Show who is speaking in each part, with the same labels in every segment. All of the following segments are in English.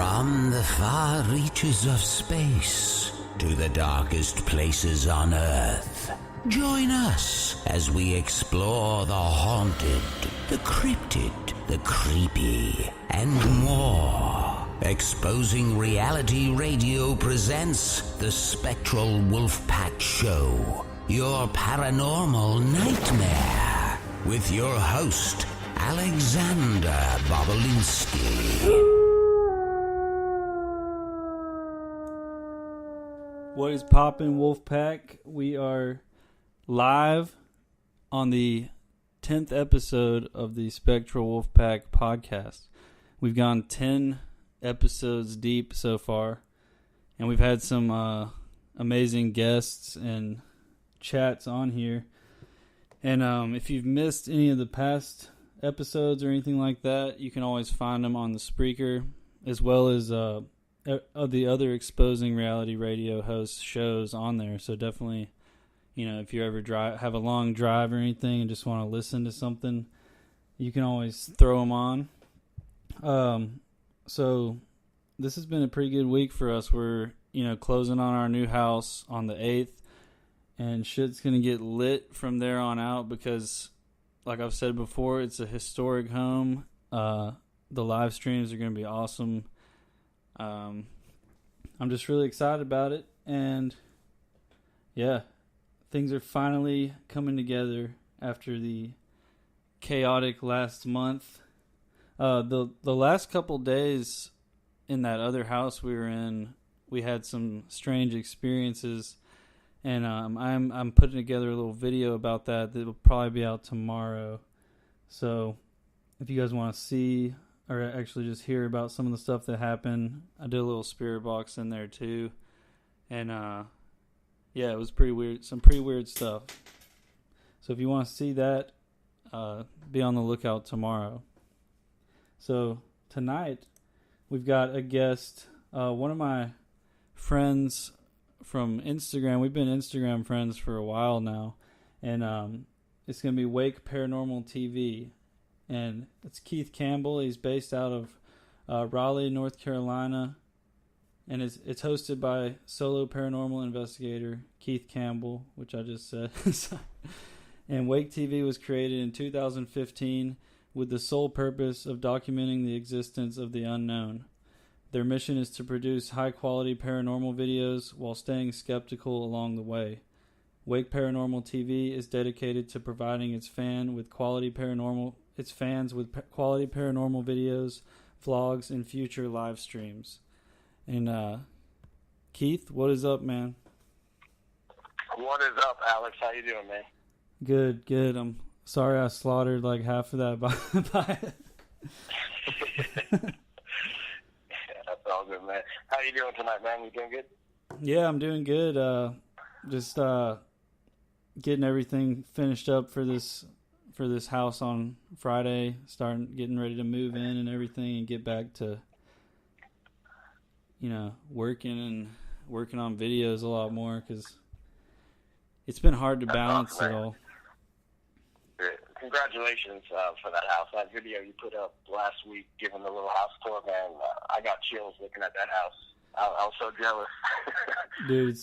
Speaker 1: From the far reaches of space to the darkest places on Earth, join us as we explore the haunted, the cryptid, the creepy, and more. Exposing Reality Radio presents the Spectral WOLFPACK Show, your paranormal nightmare, with your host, Alexander Bobolinsky.
Speaker 2: What is poppin', WOLFPACK? We are live on the 10th episode of the Spectral WOLFPACK podcast. We've gone 10 episodes deep so far, and we've had some amazing guests and chats on here. And if you've missed any of the past episodes or anything like that, you can always find them on the Spreaker, as well as of the other Exposing Reality Radio host shows on there. So definitely, you know, if you ever have a long drive or anything and just want to listen to something, you can always throw them on. So this has been a pretty good week for us. We're, closing on our new house on the 8th, and shit's going to get lit from there on out because, like I've said before, it's a historic home. The live streams are going to be awesome. I'm just really excited about it, and yeah, things are finally coming together after the chaotic last month. The last couple days in that other house we were in, we had some strange experiences, and I'm putting together a little video about that will probably be out tomorrow. So if you guys want to see or actually just hear about some of the stuff that happened, I did a little spirit box in there too. And yeah, it was pretty weird, some pretty weird stuff. So if you want to see that, be on the lookout tomorrow. So tonight we've got a guest, one of my friends from Instagram. We've been Instagram friends for a while now, and it's going to be Wake Paranormal TV. And it's Keith Campbell. He's based out of Raleigh, North Carolina. And it's hosted by solo paranormal investigator Keith Campbell, which I just said. And Wake TV was created in 2015 with the sole purpose of documenting the existence of the unknown. Their mission is to produce high-quality paranormal videos while staying skeptical along the way. Wake Paranormal TV is dedicated to providing its fans with quality paranormal videos, vlogs, and future live streams. And Keith, what is up, man?
Speaker 3: What is up, Alex? How you doing, man?
Speaker 2: Good. I'm sorry I slaughtered like half of that by
Speaker 3: That's all good, man. How you doing tonight, man? You doing good?
Speaker 2: Yeah, I'm doing good. Just getting everything finished up for this house on Friday, getting ready to move in and everything, and get back to working on videos a lot more, because it's been hard to balance it all.
Speaker 3: Congratulations for that house. That video you put up last week, giving the little house tour, man. I got chills looking at that house. I was so jealous.
Speaker 2: Dude,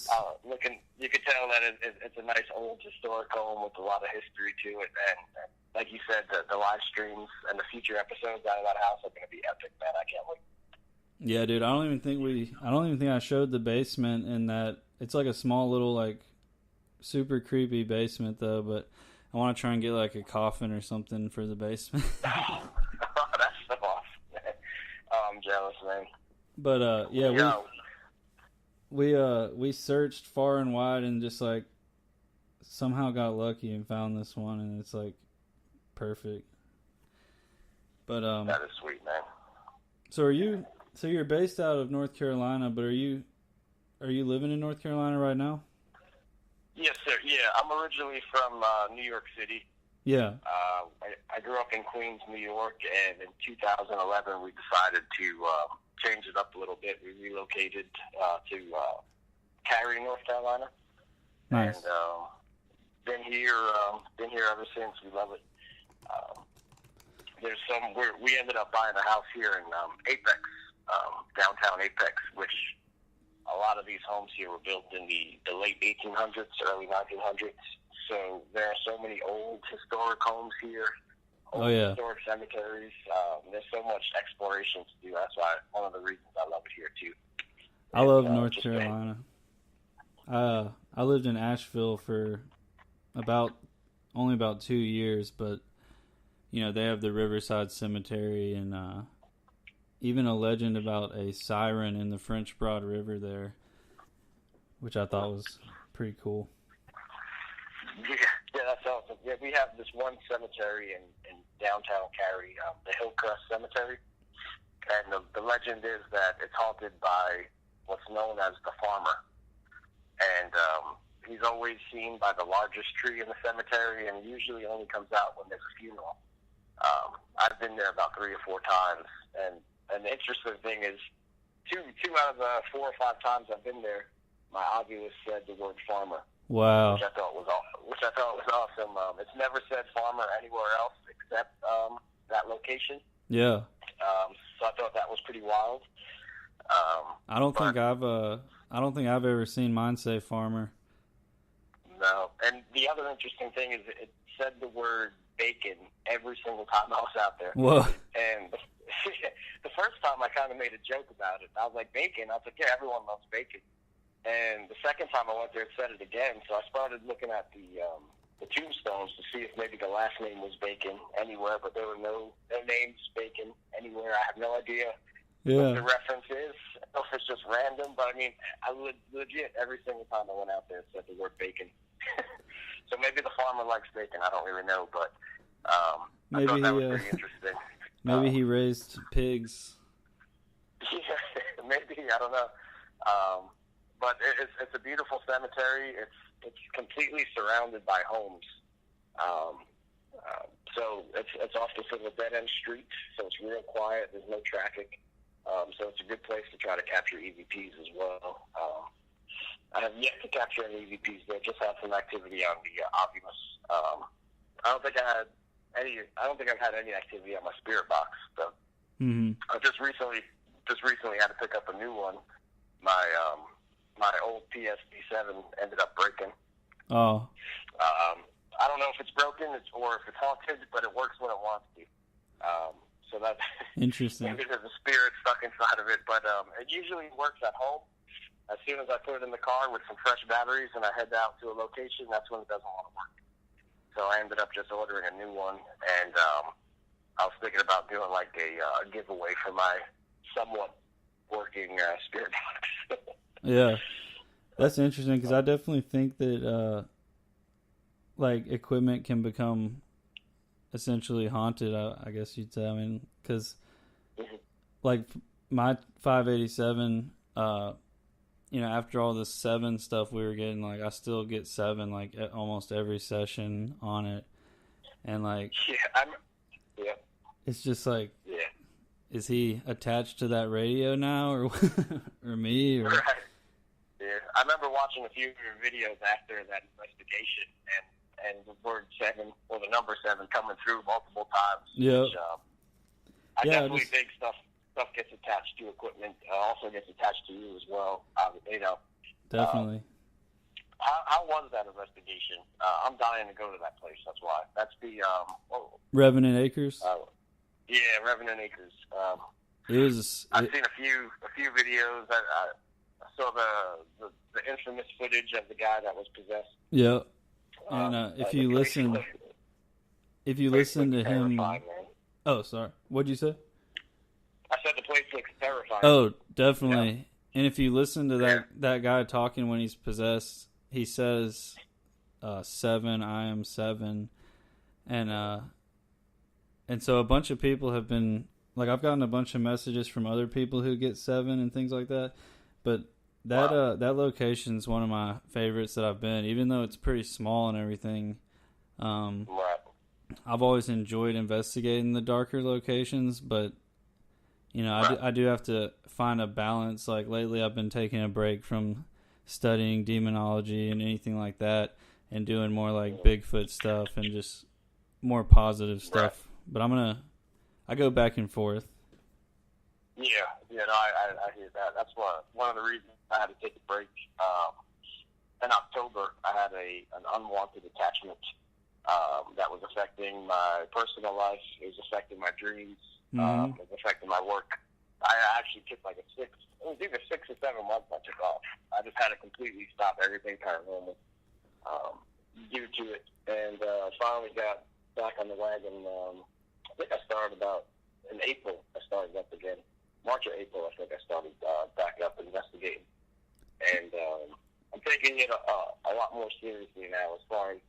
Speaker 3: you could tell that it's a nice old historic home with a lot of history to it, and like you said, the live streams and the future episodes out of that house are going to be epic, man. I can't wait.
Speaker 2: Yeah, dude. I don't even think I showed the basement, in that it's like a small little, like, super creepy basement though. But I want to try and get like a coffin or something for the basement.
Speaker 3: Oh, that's so awesome, man. Oh, I'm jealous, man.
Speaker 2: But yeah, we searched far and wide and just like somehow got lucky and found this one, and it's like perfect. But
Speaker 3: that is sweet, man.
Speaker 2: So you're based out of North Carolina, but are you living in North Carolina right now?
Speaker 3: Yes, sir. Yeah, I'm originally from New York City.
Speaker 2: Yeah.
Speaker 3: I grew up in Queens, New York, and in 2011 we decided to change it up a little bit. We relocated to Cary, North Carolina.
Speaker 2: Nice.
Speaker 3: And been here ever since. We love it. We ended up buying a house here in Apex, downtown Apex, which a lot of these homes here were built in the late 1800s, early 1900s. So there are so many old historic homes here, old historic cemeteries. There's so much exploration to do. That's why one of the reasons I love it here too.
Speaker 2: I love North Carolina. I lived in Asheville for only about 2 years, but you know, they have the Riverside Cemetery and even a legend about a siren in the French Broad River there, which I thought was pretty cool.
Speaker 3: Yeah, that's awesome. Yeah, we have this one cemetery in downtown Cary, the Hillcrest Cemetery, and the legend is that it's haunted by what's known as the farmer. And he's always seen by the largest tree in the cemetery, and usually only comes out when there's a funeral. I've been there about 3 or 4 times, and the interesting thing is, two out of the 4 or 5 times I've been there, my obulus said the word farmer.
Speaker 2: Wow.
Speaker 3: Which I thought was awesome. It's never said farmer anywhere else except that location.
Speaker 2: Yeah.
Speaker 3: So I thought that was pretty wild.
Speaker 2: I don't think I've ever seen mine say farmer.
Speaker 3: No. And the other interesting thing is it said the word bacon every single time I was out there.
Speaker 2: Whoa.
Speaker 3: And the first time I kind of made a joke about it. I was like, bacon? I was like, yeah, everyone loves bacon. And the second time I went there, it said it again. So I started looking at the tombstones to see if maybe the last name was Bacon anywhere, but there were no names Bacon anywhere. I have no idea what the reference is, or if it's just random. But I mean, I legit every single time I went out there, it said the word bacon. So maybe the farmer likes bacon. I don't really know, but I thought that was pretty interesting.
Speaker 2: Maybe he raised pigs.
Speaker 3: Yeah, maybe, I don't know. But it's a beautiful cemetery. It's completely surrounded by homes. So it's off this little dead-end street, so it's real quiet. There's no traffic. So it's a good place to try to capture EVPs as well. I have yet to capture any EVPs there. Just had some activity on the Ovilus. I don't think I've had any activity on my spirit box. So I just recently had to pick up a new one. My old PSP7 ended up breaking.
Speaker 2: Oh.
Speaker 3: I don't know if it's broken or if it's haunted, but it works when it wants to. So that
Speaker 2: interesting.
Speaker 3: Maybe there's a spirit stuck inside of it, but it usually works at home. As soon as I put it in the car with some fresh batteries and I head out to a location, that's when it doesn't want to work. So I ended up just ordering a new one, and I was thinking about doing like a giveaway for my somewhat working spirit box.
Speaker 2: Yeah, that's interesting because I definitely think that like equipment can become essentially haunted. I guess you'd say. I mean, because like my 587, you know, after all this 7 stuff we were getting, like I still get 7 like at almost every session on it, and like it's just like is he attached to that radio now or or me or?
Speaker 3: Right. Yeah, I remember watching a few of your videos after that investigation, and the word 7 or the number 7 coming through multiple times.
Speaker 2: Yeah.
Speaker 3: I definitely think stuff gets attached to equipment. Also gets attached to you as well. You know.
Speaker 2: Definitely.
Speaker 3: How was that investigation? I'm dying to go to that place. That's why. That's the
Speaker 2: Revenant Acres.
Speaker 3: Yeah, Revenant Acres.
Speaker 2: It was.
Speaker 3: I've seen a few videos. I saw the infamous footage of the guy that was possessed.
Speaker 2: Yeah, and if you listen to him. Oh, sorry. What'd you say?
Speaker 3: I said the place looks terrifying.
Speaker 2: Oh, definitely. Yeah. And if you listen to that guy talking when he's possessed, he says, 7, I am 7. And so a bunch of people have been, like, I've gotten a bunch of messages from other people who get 7 and things like that. But that that location's one of my favorites that I've been, even though it's pretty small and everything. I've always enjoyed investigating the darker locations, but you know, I do have to find a balance. Like lately, I've been taking a break from studying demonology and anything like that, and doing more like Bigfoot stuff and just more positive stuff. But I go back and forth.
Speaker 3: Yeah, I hear that. That's one of the reasons I had to take a break. In October, I had an unwanted attachment that was affecting my personal life. It was affecting my dreams. It was affecting my work. I actually took like it was either 6 or 7 months I took off. I just had to completely stop everything paranormal due to it. And finally got back on the wagon. I think I started about in April. I started up again. March or April, I think I started back up investigating. And I'm taking it a lot more seriously now as far as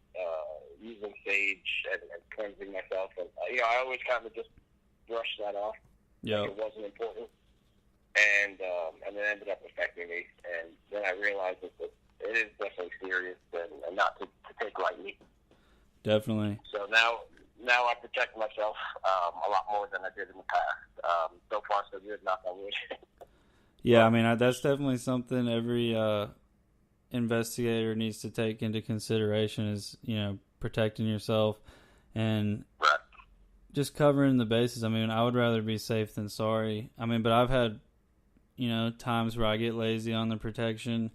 Speaker 3: using sage and cleansing myself. And, I always kind of just brushed that off.
Speaker 2: Yeah.
Speaker 3: Like it wasn't important. And it ended up affecting me. And then I realized that it is definitely serious and not to take lightly.
Speaker 2: Definitely.
Speaker 3: So now I protect myself a lot more than I did in the past. So far, so good, knock on wood.
Speaker 2: Yeah, I mean, that's definitely something every investigator needs to take into consideration is, protecting yourself and
Speaker 3: right.
Speaker 2: just covering the bases. I mean, I would rather be safe than sorry. I mean, but I've had, times where I get lazy on the protection,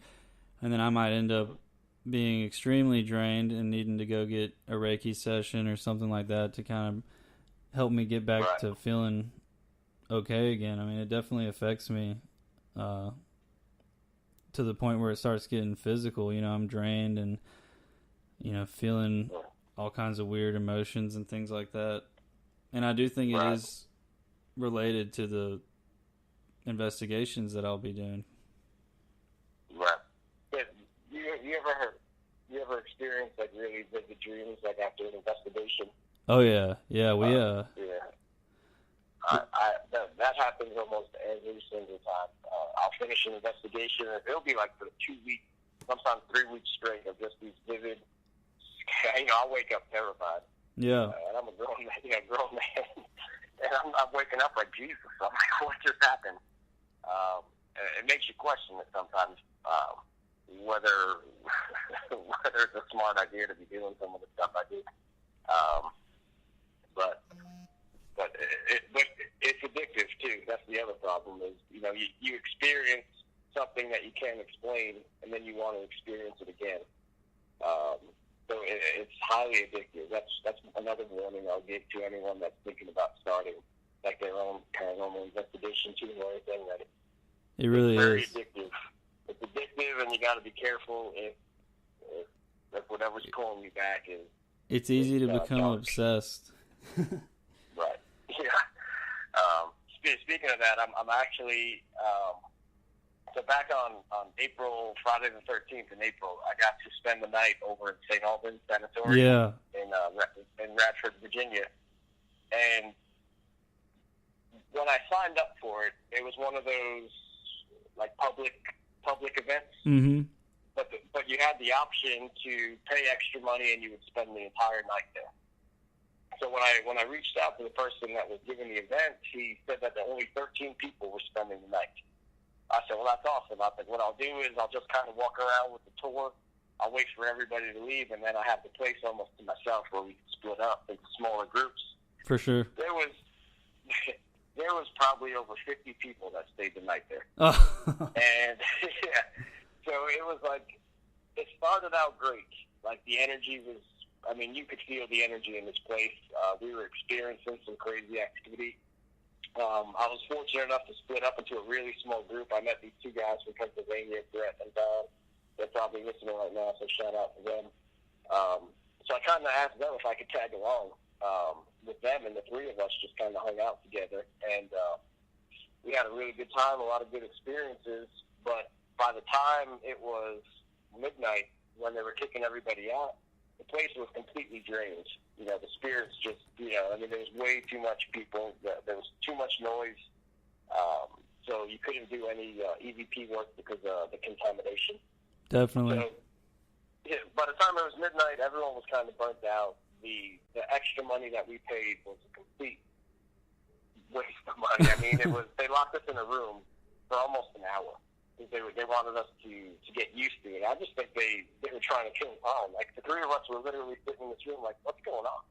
Speaker 2: and then I might end up being extremely drained and needing to go get a Reiki session or something like that to kind of help me get back
Speaker 3: right.
Speaker 2: to feeling okay again. I mean, it definitely affects me to the point where it starts getting physical. I'm drained and, feeling all kinds of weird emotions and things like that. And I do think it is related to the investigations that I'll be doing.
Speaker 3: Right. But you ever experienced like really vivid dreams like after an investigation?
Speaker 2: Oh yeah, we
Speaker 3: yeah. That happens almost every single time. I'll finish an investigation, and it'll be like for 2 weeks, sometimes 3 weeks straight of just these vivid. I'll wake up terrified.
Speaker 2: Yeah.
Speaker 3: And I'm a grown man, and I'm waking up like Jesus. I'm like, what just happened? It makes you question it sometimes, whether it's a smart idea to be doing some of the stuff I do. But it's addictive too. That's the other problem is, you experience something that you can't explain, and then you want to experience it again. So it's highly addictive. That's another warning I'll give to anyone that's thinking about starting like their own paranormal investigation team or anything. That
Speaker 2: it really
Speaker 3: it's very
Speaker 2: is
Speaker 3: addictive. It's addictive, and you got to be careful if whatever's pulling you back is.
Speaker 2: It's easy to become
Speaker 3: dark.
Speaker 2: Obsessed.
Speaker 3: Right. Yeah. Speaking of that, I'm actually so back on Friday the 13th in April, I got to spend the night over in St. Albans Sanatorium in Radford, Virginia, and when I signed up for it, it was one of those like public events.
Speaker 2: Mm-hmm.
Speaker 3: But you had the option to pay extra money, and you would spend the entire night there. So when I reached out to the person that was giving the event, he said that only 13 people were spending the night. I said, well, that's awesome. I said, what I'll do is I'll just kind of walk around with the tour. I'll wait for everybody to leave, and then I have the place almost to myself where we can split up into smaller groups.
Speaker 2: For sure.
Speaker 3: There was probably over 50 people that stayed the night there.
Speaker 2: Oh.
Speaker 3: And, yeah, so it was like, it started out great. Like, the energy was, you could feel the energy in this place. We were experiencing some crazy activity. I was fortunate enough to split up into a really small group. I met these two guys from Pennsylvania, Brett and Don. They're probably listening right now, so shout out to them. So I kind of asked them if I could tag along with them, and the three of us just kind of hung out together. And we had a really good time, a lot of good experiences. But by the time it was midnight, when they were kicking everybody out, the place was completely drained. The spirits just, there was way too much people. There was too much noise. So you couldn't do any EVP work because of the contamination.
Speaker 2: Definitely.
Speaker 3: So, yeah, by the time it was midnight, everyone was kind of burnt out. The extra money that we paid was a complete waste of money. They locked us in a room for almost an hour. They wanted us to get used to it. I just think they were trying to kill time. Like, the three of us were literally sitting in this room like, what's going on?